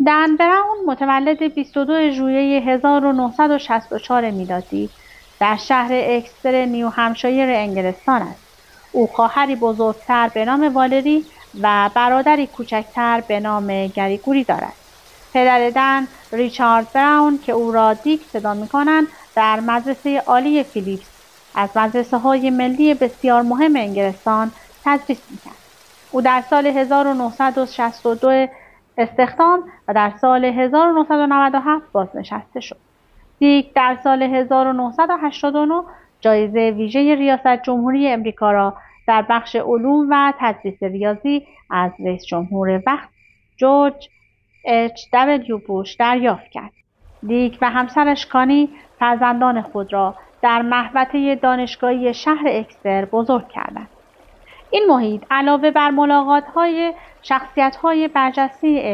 دن براون متولد 22 ژوئیه 1964 میلادی در شهر اکستر نیو همشایر انگلستان است. او خواهری بزرگتر به نام والری و برادری کوچکتر به نام گریگوری دارد. پدر دن، ریچارد براون که او را دیک صدا می‌کنند، در مدرسه عالی فیلیپس از مدرسه‌های ملی بسیار مهم انگلستان تدریس می‌کرد. او در سال 1962 استخدام و در سال 1997 بازنشسته شد. دیک در سال 1989 جایزه ویژه ریاست جمهوری امریکا را در بخش علوم و تدریس ریاضی از رئیس جمهور وقت جورج H.W. بوش دریافت کرد. دیک و همسرش کانی فرزندان خود را در محوطه دانشگاهی شهر اکستر بزرگ کردند. این محیط علاوه بر ملاقات‌های شخصیت‌های برجسته